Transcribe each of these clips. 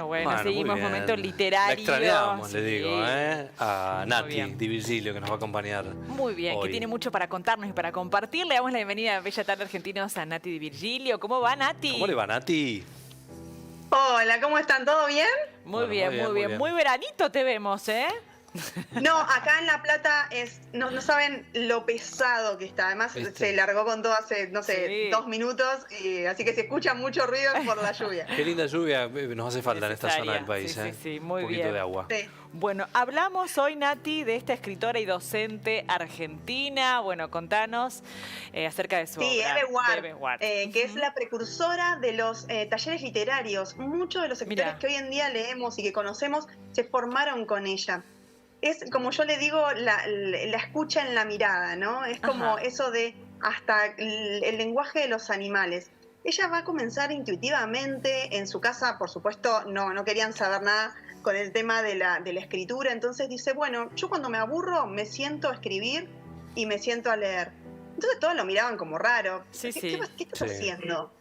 Bueno, muy seguimos bien. momento La literario. extrañamos, le Sí. digo, a Muy Nati bien. Di Virgilio, que nos va a acompañar Muy bien, hoy. que tiene mucho para contarnos y para compartir. Le damos la bienvenida a Bella Tarde Argentinos a Nati Di Virgilio. ¿Cómo va, Nati? ¿Cómo le va, Nati? Hola, ¿cómo están? ¿Todo bien? Muy Bueno, bien, muy bien. Muy veranito te vemos, ¿eh? No, acá en La Plata no saben lo pesado que está. Además, ¿Viste? se largó con todo hace, no sé, Sí. 2 minutos, así que se escucha mucho ruido por la lluvia. Qué linda lluvia nos hace falta en esta zona del país, Sí, sí, muy Un poquito bien. de agua. Sí. Bueno, hablamos hoy, Nati, de esta escritora y docente argentina. Bueno, contanos acerca de su Sí, obra. Eve Ward, Eve Ward. que es la precursora de los talleres literarios. Muchos de los escritores Mirá. que hoy en día leemos y que conocemos se formaron con ella. Es, como yo le digo, la escucha en la mirada, ¿no? Es como Ajá. eso de hasta el lenguaje de los animales. Ella va a comenzar intuitivamente en su casa, por supuesto, no querían saber nada con el tema de la escritura, entonces dice, bueno, yo cuando me aburro me siento a escribir y me siento a leer. Entonces todos lo miraban como raro. Sí, ¿Qué, sí. qué estás Sí. haciendo?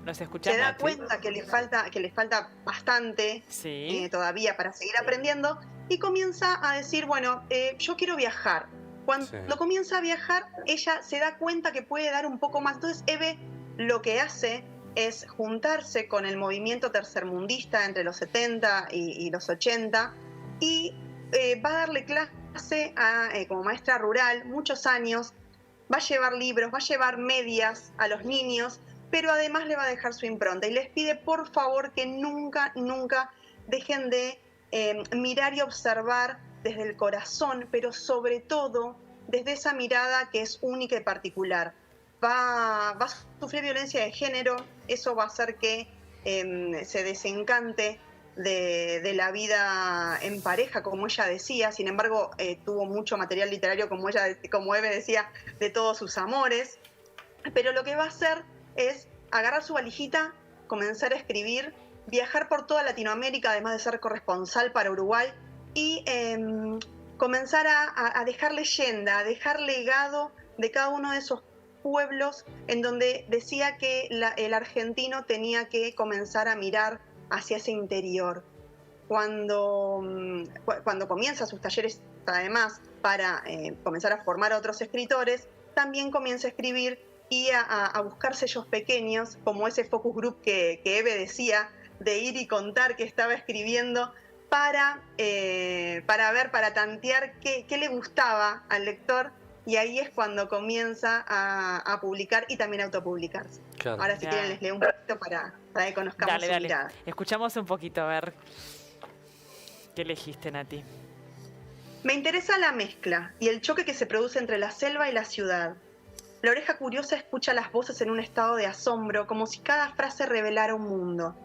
¿Nos escuchás, Se da Nati? cuenta que le falta bastante Sí. todavía para seguir aprendiendo y comienza a decir, bueno, yo quiero viajar. Cuando Sí. comienza a viajar, ella se da cuenta que puede dar un poco más. Entonces Eve lo que hace es juntarse con el movimiento tercermundista entre los 70 y los 80 y va a darle clase como maestra rural muchos años, va a llevar libros, va a llevar medias a los niños, pero además le va a dejar su impronta y les pide por favor que nunca dejen de mirar y observar desde el corazón, pero sobre todo desde esa mirada que es única y particular. Va a sufrir violencia de género, eso va a hacer que se desencante de la vida en pareja, como ella decía. Sin embargo, tuvo mucho material literario, como Eve decía, de todos sus amores. Pero lo que va a hacer es agarrar su valijita, comenzar a escribir, viajar por toda Latinoamérica, además de ser corresponsal para Uruguay, y comenzar a dejar leyenda, a dejar legado de cada uno de esos pueblos en donde decía que el argentino tenía que comenzar a mirar hacia ese interior. Cuando comienza sus talleres, además, para comenzar a formar a otros escritores, también comienza a escribir y a buscar sellos pequeños, como ese focus group que Eve decía, de ir y contar que estaba escribiendo para tantear qué le gustaba al lector, y ahí es cuando comienza a publicar y también a autopublicarse. Claro. Ahora si quieren les leo un poquito para que conozcamos su mirada. Escuchamos un poquito, a ver. ¿Qué elegiste, Nati? Me interesa la mezcla y el choque que se produce entre la selva y la ciudad. La oreja curiosa escucha las voces en un estado de asombro, como si cada frase revelara un mundo.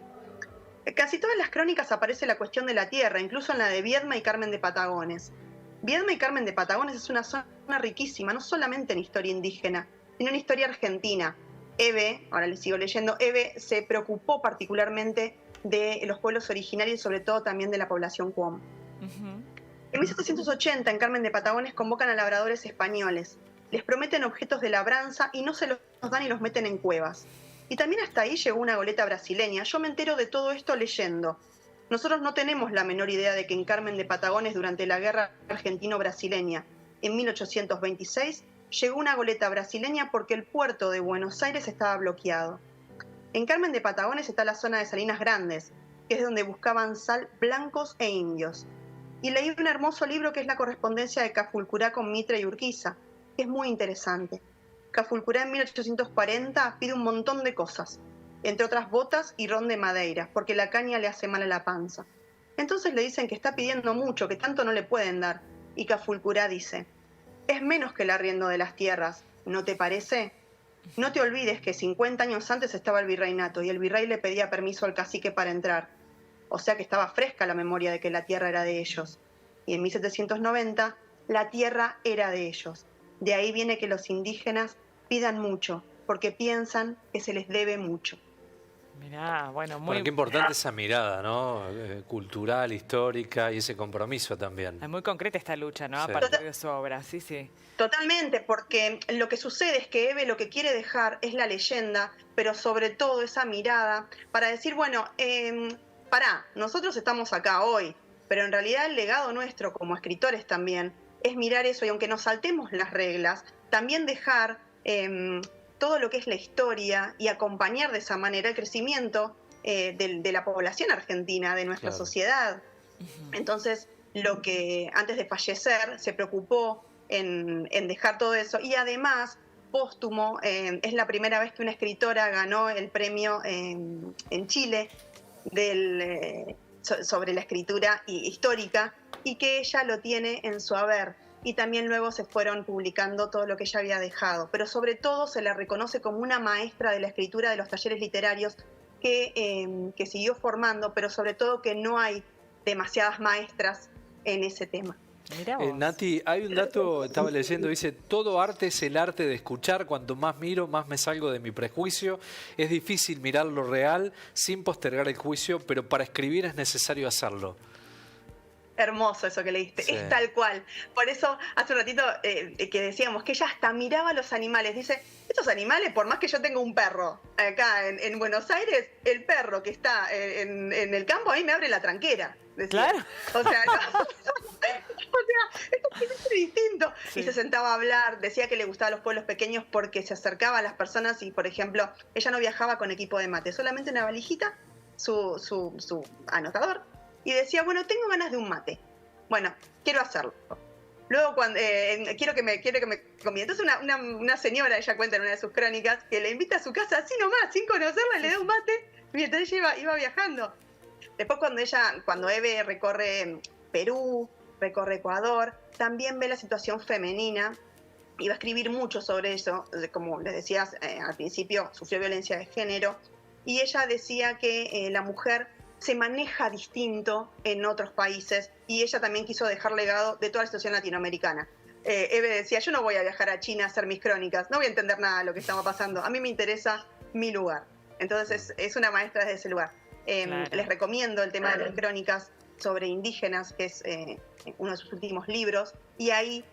En casi todas las crónicas aparece la cuestión de la tierra, incluso en la de Viedma y Carmen de Patagones. Viedma y Carmen de Patagones es una zona riquísima, no solamente en historia indígena, sino en historia argentina. Eve, ahora le sigo leyendo, Eve se preocupó particularmente de los pueblos originarios y sobre todo también de la población Cuom. Uh-huh. En 1780, en Carmen de Patagones, convocan a labradores españoles. Les prometen objetos de labranza y no se los dan y los meten en cuevas. Y también hasta ahí llegó una goleta brasileña. Yo me entero de todo esto leyendo. Nosotros no tenemos la menor idea de que en Carmen de Patagones, durante la guerra argentino-brasileña, en 1826, llegó una goleta brasileña porque el puerto de Buenos Aires estaba bloqueado. En Carmen de Patagones está la zona de Salinas Grandes, que es donde buscaban sal blancos e indios. Y leí un hermoso libro que es la correspondencia de Cafulcurá con Mitre y Urquiza, que es muy interesante. Cafulcurá en 1840 pide un montón de cosas, entre otras botas y ron de madeira, porque la caña le hace mal a la panza. Entonces le dicen que está pidiendo mucho, que tanto no le pueden dar, y Cafulcurá dice, es menos que el arriendo de las tierras, ¿no te parece? No te olvides que 50 años antes estaba el virreinato y el virrey le pedía permiso al cacique para entrar. O sea que estaba fresca la memoria de que la tierra era de ellos. Y en 1790 la tierra era de ellos. De ahí viene que los indígenas pidan mucho, porque piensan que se les debe mucho. Mirá, bueno, muy... Bueno, qué importante esa mirada, ¿no? Cultural, histórica y ese compromiso también. Es muy concreta esta lucha, ¿no? Sí. A partir de su obra, sí, sí. Totalmente, porque lo que sucede es que Eve lo que quiere dejar es la leyenda, pero sobre todo esa mirada para decir, bueno, pará, nosotros estamos acá hoy, pero en realidad el legado nuestro como escritores también es mirar eso y aunque nos saltemos las reglas, también dejar todo lo que es la historia y acompañar de esa manera el crecimiento de la población argentina, de nuestra sociedad. Entonces, lo que antes de fallecer se preocupó en dejar todo eso y además, póstumo, es la primera vez que una escritora ganó el premio en Chile sobre la escritura histórica y que ella lo tiene en su haber. Y también luego se fueron publicando todo lo que ella había dejado. Pero sobre todo se la reconoce como una maestra de la escritura de los talleres literarios que siguió formando, pero sobre todo que no hay demasiadas maestras en ese tema. Nati, hay un dato, estaba leyendo, dice, todo arte es el arte de escuchar, cuanto más miro, más me salgo de mi prejuicio, es difícil mirar lo real sin postergar el juicio, pero para escribir es necesario hacerlo. Hermoso eso que leíste, sí. Es tal cual. Por eso hace un ratito que decíamos que ella hasta miraba a los animales. Dice, estos animales, por más que yo tenga un perro acá en Buenos Aires, el perro que está en el campo a mí me abre la tranquera. Decía. Claro. O sea, no, esto es distinto. Sí. Y se sentaba a hablar, decía que le gustaban los pueblos pequeños porque se acercaba a las personas y, por ejemplo, ella no viajaba con equipo de mate, solamente una valijita, su anotador. Y decía, bueno, tengo ganas de un mate. Bueno, quiero hacerlo. Luego, cuando quiero que me convide. Entonces, una señora, ella cuenta en una de sus crónicas, que le invita a su casa así nomás, sin conocerla, le da un mate, mientras ella iba viajando. Después, cuando Eve recorre Perú, recorre Ecuador, también ve la situación femenina y va a escribir mucho sobre eso. Como les decías al principio, sufrió violencia de género. Y ella decía que la mujer se maneja distinto en otros países y ella también quiso dejar legado de toda la situación latinoamericana. Eve decía, yo no voy a viajar a China a hacer mis crónicas, no voy a entender nada de lo que estaba pasando, a mí me interesa mi lugar. Entonces es una maestra desde ese lugar. Claro. Les recomiendo el tema de las crónicas sobre indígenas, que es uno de sus últimos libros, y ahí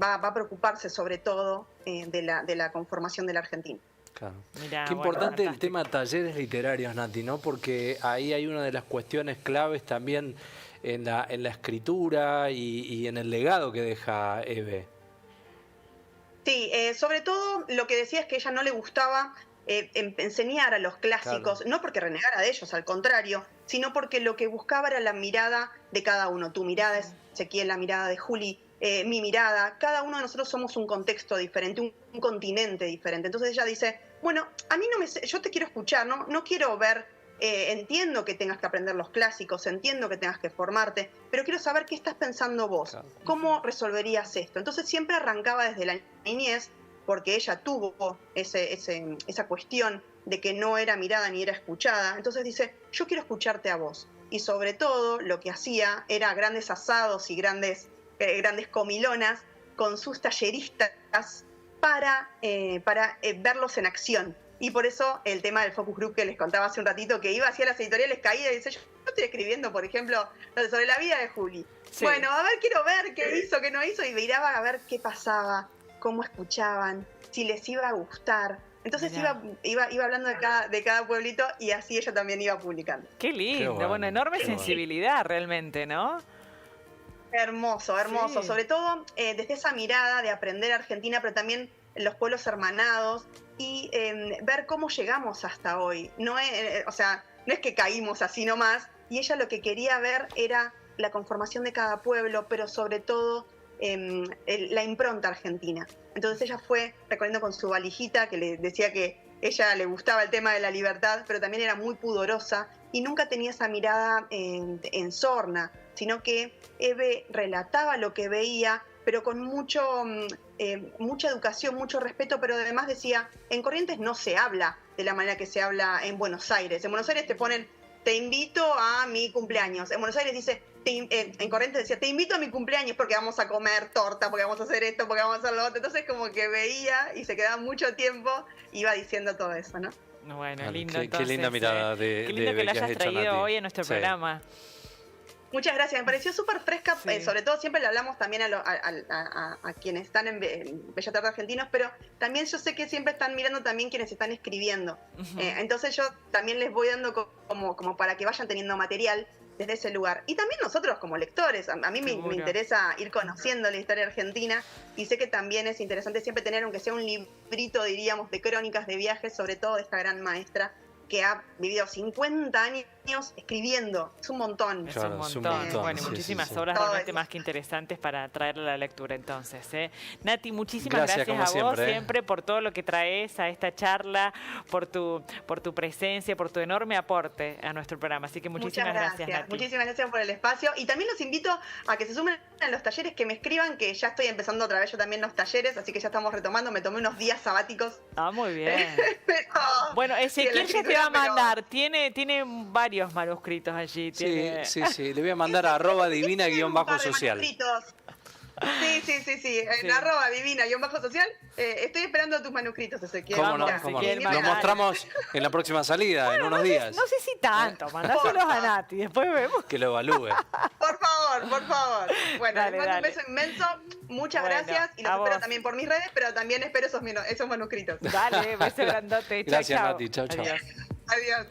va a preocuparse sobre todo de la conformación de la Argentina. Claro. Mirá, qué importante el tema talleres literarios, Nati, ¿no? Porque ahí hay una de las cuestiones claves también en la escritura y en el legado que deja Eve. Sí, sobre todo lo que decía es que a ella no le gustaba enseñar a los clásicos, claro. No porque renegara de ellos, al contrario, sino porque lo que buscaba era la mirada de cada uno. Tu mirada es, Ezequiel, la mirada de Juli, mi mirada, cada uno de nosotros somos un contexto diferente, un continente diferente. Entonces ella dice, bueno, a mí yo te quiero escuchar, no quiero ver, entiendo que tengas que aprender los clásicos, entiendo que tengas que formarte, pero quiero saber qué estás pensando vos, claro. ¿Cómo resolverías esto? Entonces siempre arrancaba desde la niñez, porque ella tuvo esa cuestión de que no era mirada ni era escuchada. Entonces dice, yo quiero escucharte a vos. Y sobre todo lo que hacía era grandes asados y grandes comilonas con sus talleristas para verlos en acción. Y por eso el tema del focus group que les contaba hace un ratito, que iba hacia las editoriales, caía y dice, yo estoy escribiendo, por ejemplo, sobre la vida de Juli. Sí. Bueno, a ver, quiero ver qué hizo, qué no hizo, y miraba a ver qué pasaba, cómo escuchaban, si les iba a gustar. Entonces iba hablando de cada pueblito y así ella también iba publicando. Qué lindo, bueno, enorme sensibilidad realmente, ¿no? Hermoso, hermoso. Sí. Sobre todo desde esa mirada de aprender Argentina, pero también los pueblos hermanados y ver cómo llegamos hasta hoy. No es que caímos así nomás, y ella lo que quería ver era la conformación de cada pueblo, pero sobre todo la impronta argentina. Entonces ella fue recorriendo con su valijita, que le decía que ella le gustaba el tema de la libertad, pero también era muy pudorosa y nunca tenía esa mirada en sorna, sino que Eve relataba lo que veía, pero con mucha educación, mucho respeto, pero además decía, en Corrientes no se habla de la manera que se habla en Buenos Aires. En Buenos Aires te ponen, te invito a mi cumpleaños. En Buenos Aires dice, en Corrientes decía, te invito a mi cumpleaños porque vamos a comer torta, porque vamos a hacer esto, porque vamos a hacer lo otro. Entonces como que veía y se quedaba mucho tiempo, iba diciendo todo eso, ¿no? Bueno, lindo Qué entonces. linda mirada de Qué lindo que la has hayas hecho, traído Nati. hoy a nuestro Sí. programa. Muchas gracias, me pareció súper fresca, Sí. sobre todo siempre le hablamos también a quienes están en Bella Tarde Argentinos, pero también yo sé que siempre están mirando también quienes están escribiendo. Ujú. Entonces yo también les voy dando como para que vayan teniendo material desde ese lugar. Y también nosotros como lectores, a mí me Seguro. interesa ir conociendo la historia argentina y sé que también es interesante siempre tener, aunque sea un librito, diríamos, de crónicas de viajes, sobre todo de esta gran maestra que ha vivido 50 años escribiendo. Es un montón. Es Claro, un es un montón. montón, Bueno, sí, muchísimas sí, sí. obras Todo realmente eso. más que interesantes para traerle a la lectura entonces. Nati, muchísimas Gracias, gracias como a vos siempre, siempre por todo lo que traes a esta charla, por tu presencia, por tu enorme aporte a nuestro programa. Así que muchísimas gracias, Nati. Muchísimas gracias por el espacio. Y también los invito a que se sumen a los talleres, que me escriban, que ya estoy empezando otra vez yo también los talleres, así que ya estamos retomando. Me tomé unos días sabáticos. Ah, muy bien. Pero- Bueno, Sí, la Ezequiel ya te va a escritura, pero- mandar. Tiene varios manuscritos allí. Sí, Tiene... sí. Le voy a mandar a @divina_social. Sí. Sí. En @divina_social. Estoy esperando tus manuscritos, Ezequiel. ¿Cómo no? Vamos, ¿Cómo Ezequiel, no? Lo mandale. mostramos en la próxima salida, en unos días. No sé si tanto, mandáselos a Nati, después vemos. Que lo evalúe. Por favor. Bueno, Dale, les mando un dale. beso inmenso. Muchas Bueno, gracias. Y los a espero vos. también por mis redes, pero también espero esos manuscritos. Dale, beso grandote. Chau, Gracias, chau. Nati. Chau, chau. Adiós. Adiós.